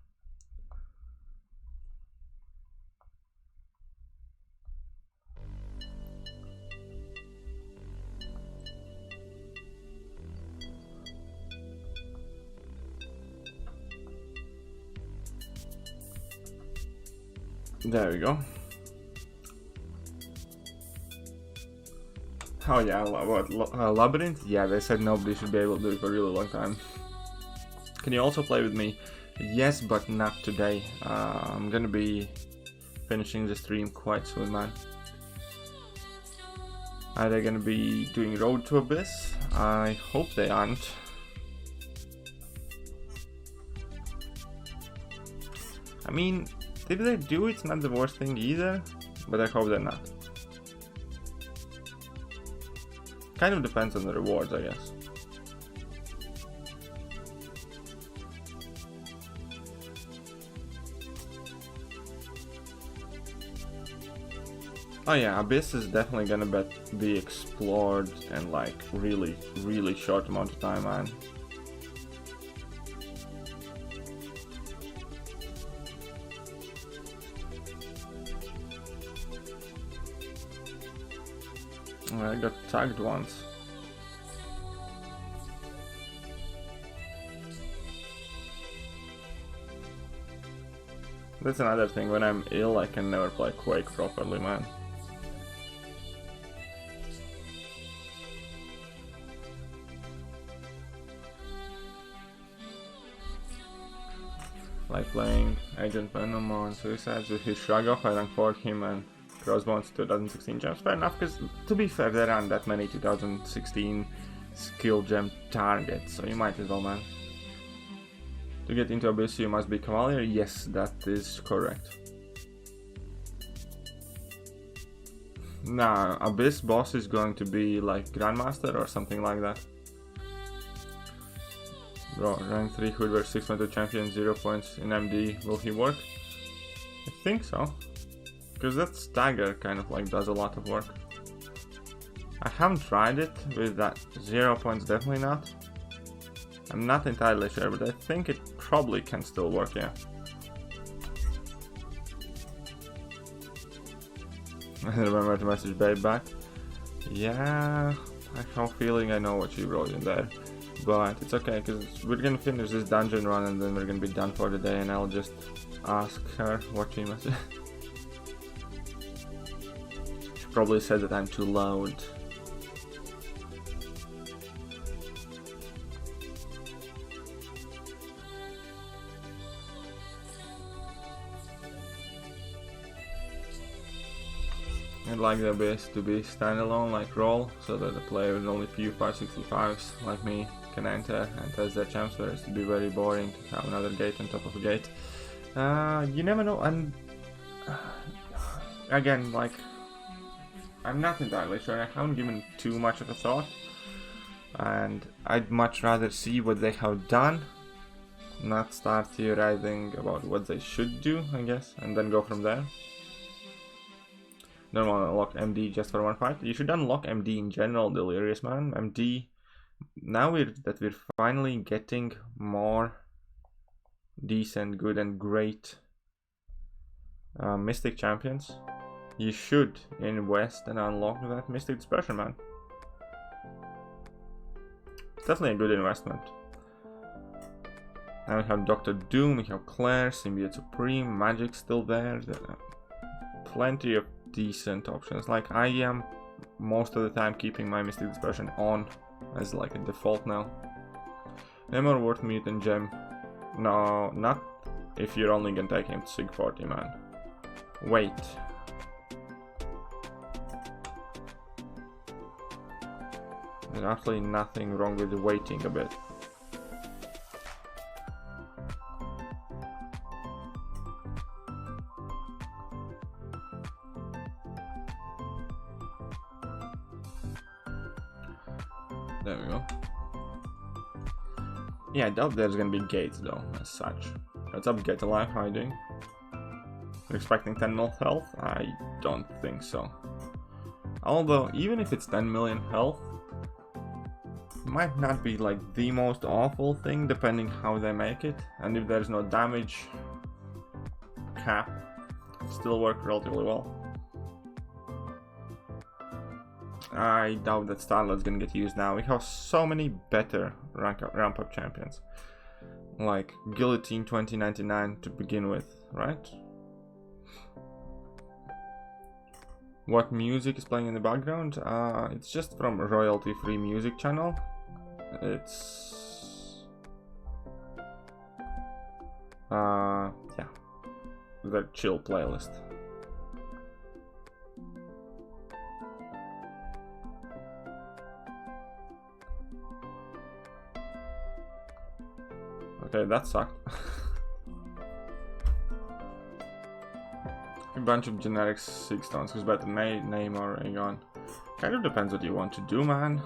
There we go. Oh yeah, what, Labyrinth? Yeah, they said nobody should be able to do it for a really long time. Can you also play with me? Yes, but not today. I'm gonna be finishing the stream quite soon, man. Are they gonna be doing Road to Abyss? I hope they aren't. I mean, if they do, it's not the worst thing either, but I hope they're not. Kind of depends on the rewards, I guess. Oh yeah, Abyss is definitely gonna be explored in like really short amount of time, man. I got tagged once. That's another thing, when I'm ill I can never play Quake properly, man. Like playing Agent Venom on Suicides with his shrug off, I rank 4 him and Crossbones 2016 gems. Fair enough, because to be fair, there aren't that many 2016 skill gem targets, so you might as well, man. To get into Abyss, you must be Cavalier. Yes, that is correct. Nah, Abyss boss is going to be like Grandmaster or something like that. Bro, rank 3 Hood vs 6.2 champion, 0 points in MD. Will he work? I think so. Because that stagger kind of like does a lot of work. I haven't tried it with that 0 points, definitely not. I'm not entirely sure, but I think it probably can still work, yeah. I remember to message Babe back. Yeah, I have a feeling I know what she wrote in there. But it's okay, because we're gonna finish this dungeon run and then we're gonna be done for the day, and I'll just ask her what she messaged. She probably said that I'm too loud. I'd like the Abyss to be standalone like Roll, so that the player with only few 565s like me can enter and test their champs, whereas to be very boring to have another gate on top of a gate. You never know, and again, like, I'm not entirely sure, I haven't given too much of a thought, and I'd much rather see what they have done, not start theorizing about what they should do, I guess, and then go from there. Don't want to unlock MD just for one fight. You should unlock MD in general, Delirious man. MD, now that we're finally getting more decent, good and great Mystic champions, you should invest and unlock that Mystic Dispersion, man. It's definitely a good investment. Now we have Dr. Doom, we have Claire, Symbiote Supreme, Magic still there. Plenty of decent options. Like, I am most of the time keeping my Mystic Dispersion on as like a default now. No more Worth Mutant Gem. No, not if you're only gonna take him to Sig 40, man. Wait. There's actually nothing wrong with waiting a bit. There we go. Yeah, I doubt there's gonna be gates though, as such. What's up, Get Alive? How are you doing? You're expecting 10 mil health? I don't think so. Although, even if it's 10 million health, it might not be like the most awful thing, depending how they make it. And if there's no damage cap, it'll still work relatively well. I doubt that Starlight's gonna get used now. We have so many better ramp up champions. Like Guillotine 2099 to begin with, right? What music is playing in the background? It's just from a royalty-free music channel. It's yeah, the chill playlist. Okay, that sucked. A bunch of generic 6 stones, because better name or Aegon. Kind of depends what you want to do, man.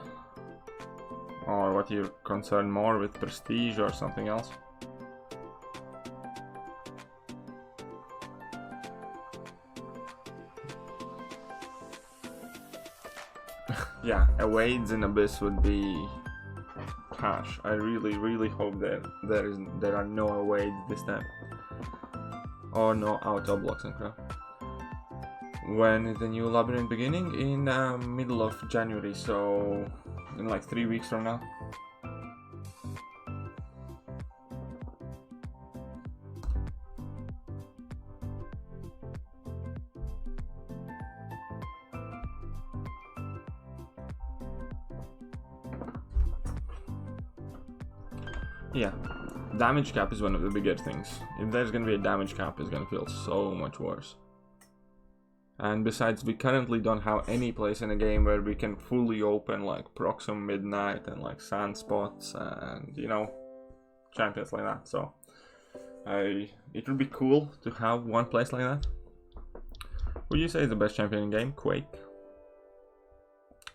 Or what you're concerned more with, prestige or something else. Yeah, a Wade's in Abyss would be cash. I really hope that there are no awaids this time. Or no auto blocks and crap. When is the new labyrinth beginning? In the middle of January, so in like 3 weeks from now. Yeah, damage cap is one of the bigger things. If there's gonna be a damage cap, it's gonna feel so much worse. And besides, we currently don't have any place in the game where we can fully open like Proxim Midnight and like Sunspots and, you know, champions like that. So it would be cool to have one place like that. Would you say is the best champion in the game? Quake.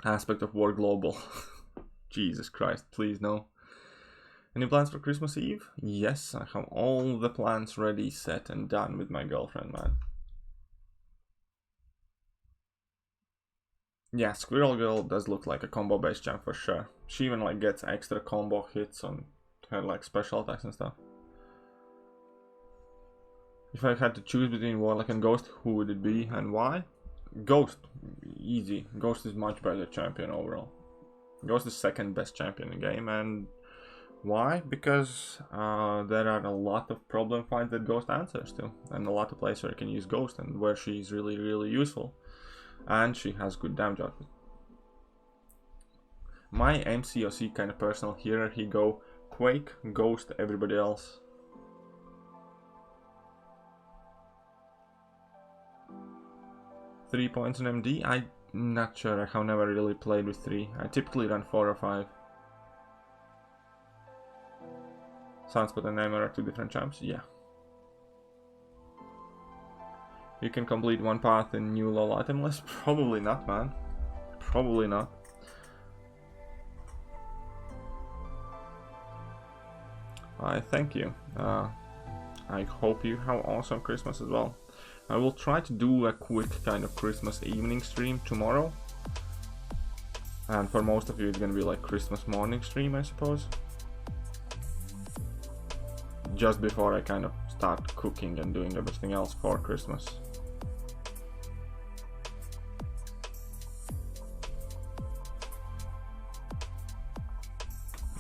Aspect of War Global. Jesus Christ, please no. Any plans for Christmas Eve? Yes, I have all the plans ready, set and done with my girlfriend, man. Yeah, Squirrel Girl does look like a combo based champ for sure. She even like gets extra combo hits on her like special attacks and stuff. If I had to choose between Warlock and Ghost, who would it be and why? Ghost, easy. Ghost is much better champion overall. Ghost is second best champion in the game, and why? Because there are a lot of problem fights that Ghost answers to, and a lot of places where you can use Ghost and where she's really useful. And she has good damage output. My MCOC kind of personal hierarchy go Quake, Ghost, everybody else. Three points in MD? I'm not sure, I have never really played with 3. I typically run 4 or 5. Sunspot and Nightmare are 2 different champs? Yeah. You can complete one path in new LoL item list? Probably not, man. Probably not. I thank you. I hope you have awesome Christmas as well. I will try to do a quick kind of Christmas evening stream tomorrow. And for most of you it's gonna be like Christmas morning stream, I suppose. Just before I kind of start cooking and doing everything else for Christmas.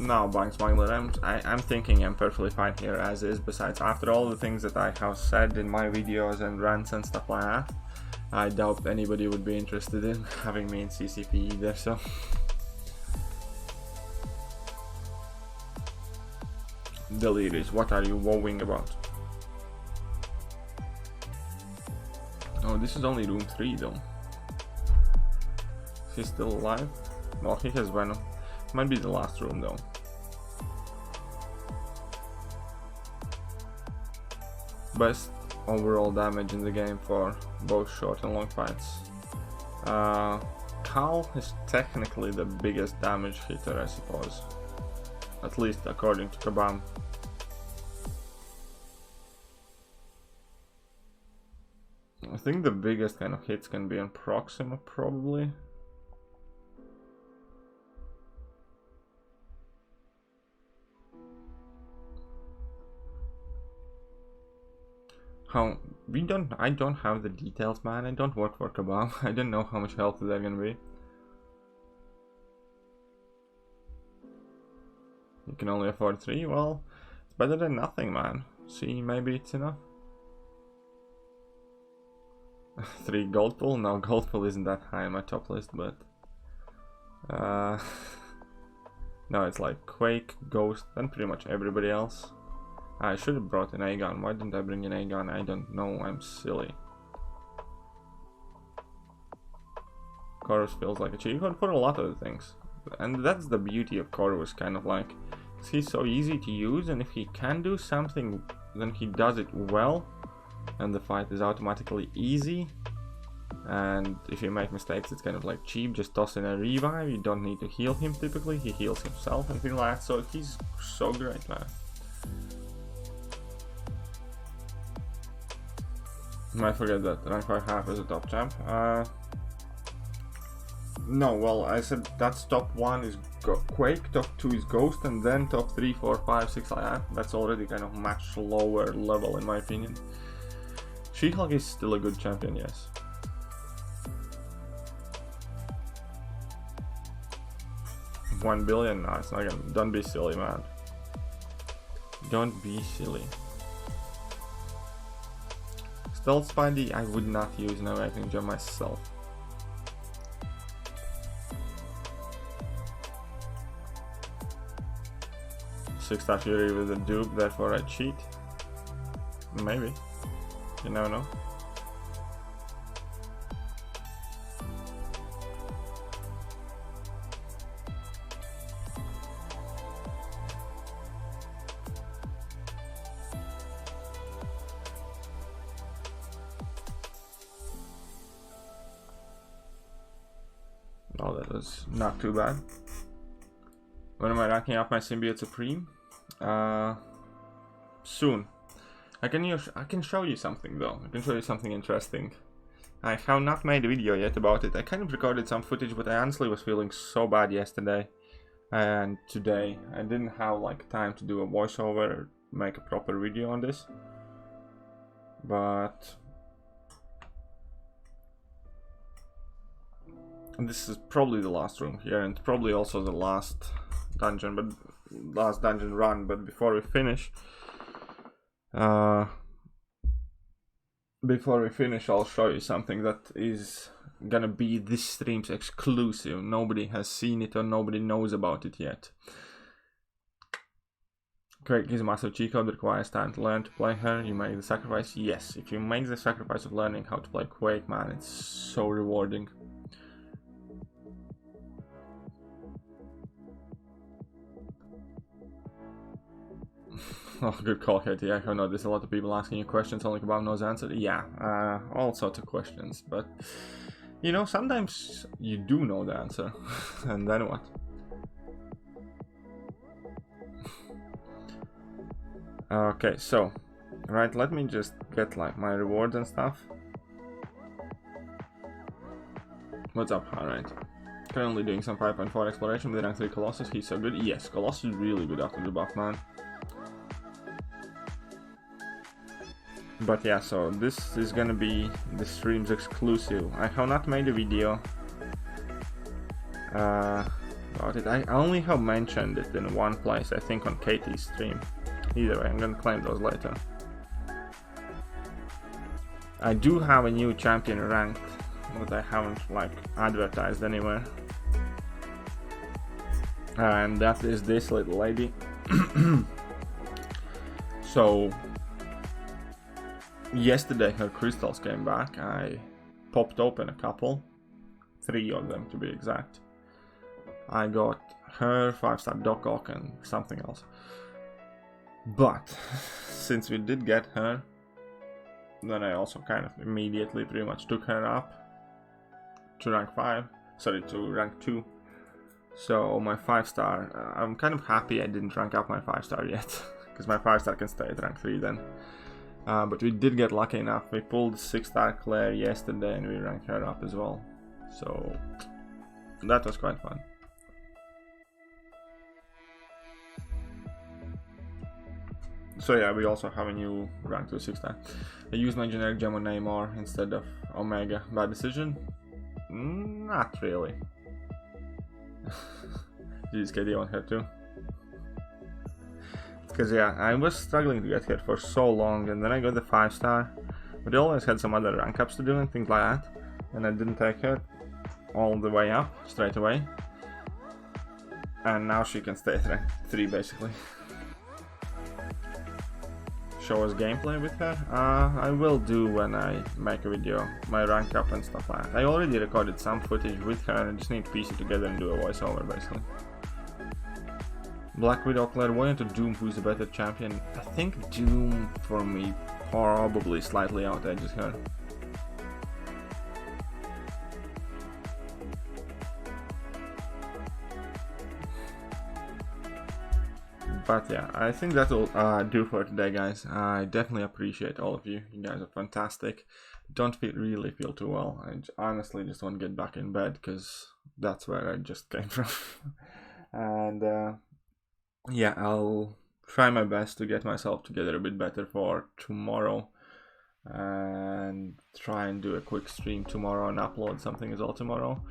No, buying smuggler, I'm thinking I'm perfectly fine here as is. Besides, after all the things that I have said in my videos and rants and stuff like that, I doubt anybody would be interested in having me in CCP either, so... Delirious, what are you wowing about? Oh, this is only room 3 though. He's still alive? Well, he has Venom. Might be the last room though. Best overall damage in the game for both short and long fights. Cal is technically the biggest damage hitter, I suppose. At least according to Kabam. I think the biggest kind of hits can be on Proxima, probably. I don't have the details, man. I don't work for Kabam. I don't know how much health they're gonna be. You can only afford 3? Well, it's better than nothing, man. See, maybe it's enough. 3 gold pool? No, gold pool isn't that high on my top list, but no, it's like Quake, Ghost, and pretty much everybody else. I should have brought an A-gun. Why didn't I bring an A-gun? I don't know, I'm silly. Chorus feels like a cheat code for a lot of the things. And that's the beauty of Chorus, kind of like, he's so easy to use, and if he can do something, then he does it well, and the fight is automatically easy. And if you make mistakes, it's kind of like cheap, just toss in a revive, you don't need to heal him typically, he heals himself and things like that, so he's so great, man. I forget that rank 5 half is a top champ. No, well, I said that's top 1 is Quake, top 2 is Ghost, and then top 3, 4, 5, 6 like that. That's already kind of much lower level in my opinion. She-Hulk is still a good champion, yes. $1 billion? No, it's not gonna. Don't be silly, man. Don't be silly. Stealth Spidey, I would not use an awakening gem myself. Six-star Fury with a dupe, therefore I cheat. Maybe. You never know. Oh, that was not too bad. When am I ranking up my Symbiote Supreme? Soon. I can show you something though. I can show you something interesting. I have not made a video yet about it. I kind of recorded some footage, but I honestly was feeling so bad yesterday and today. I didn't have like time to do a voiceover or make a proper video on this. But this is probably the last room here, and probably also the last dungeon, but last dungeon run. But before we finish, I'll show you something that is gonna be this stream's exclusive. Nobody has seen it or nobody knows about it yet. Quake is a massive cheat code that requires time to learn to play her. You make the sacrifice? Yes, if you make the sacrifice of learning how to play Quake, man, it's so rewarding. Oh, good call, Katie. I know there's a lot of people asking you questions, only Kebab knows the answer. Yeah, all sorts of questions, but you know, sometimes you do know the answer, and then what? Okay, so, right, let me just get like my rewards and stuff. What's up, alright? Currently doing some 5.4 exploration with rank 3 Colossus. He's so good. Yes, Colossus is really good after the buff, man. But yeah, so this is gonna be the stream's exclusive. I have not made a video about it. I only have mentioned it in one place, I think on Katie's stream. Either way, I'm gonna claim those later. I do have a new champion ranked, but I haven't like advertised anywhere. And that is this little lady. So yesterday her crystals came back. I popped open a couple, 3 of them to be exact. I got her, 5-star Doc Ock, and something else. But since we did get her, then I also kind of immediately pretty much took her up to rank 5, sorry, to rank 2. So my 5-star, I'm kind of happy I didn't rank up my 5-star yet, because my 5-star can stay at rank 3 then. But we did get lucky enough. We pulled 6-star Claire yesterday and we ranked her up as well. So that was quite fun. So yeah, we also have a new rank 2 6-star. I used my generic gem on Namor instead of Omega. Bad decision? Not really. Jeez, KD on her too. Because yeah, I was struggling to get here for so long, and then I got the 5-star. But they always had some other rank ups to do and things like that, and I didn't take her all the way up straight away. And now she can stay at rank 3 basically. Show us gameplay with her? I will do when I make a video, my rank up and stuff like that. I already recorded some footage with her and I just need to piece it together and do a voiceover basically. Black Widow, Clairvoyant or Doom, who's the better champion? I think Doom for me probably slightly out-edges her. But yeah, I think that'll do for today, guys. I definitely appreciate all of you. You guys are fantastic. Don't really feel too well. I honestly just want to get back in bed because that's where I just came from. And yeah, I'll try my best to get myself together a bit better for tomorrow. And try and do a quick stream tomorrow and upload something as well tomorrow.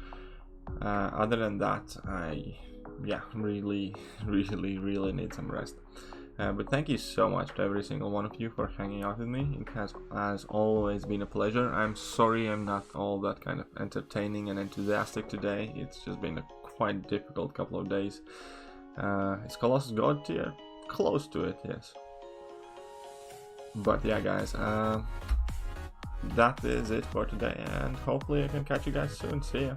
Other than that, I really need some rest. But thank you so much to every single one of you for hanging out with me. It has always been a pleasure. I'm sorry I'm not all that kind of entertaining and enthusiastic today. It's just been a quite difficult couple of days. Is Colossus God tier? Close to it, yes. But yeah, guys, that is it for today, and hopefully I can catch you guys soon. See ya.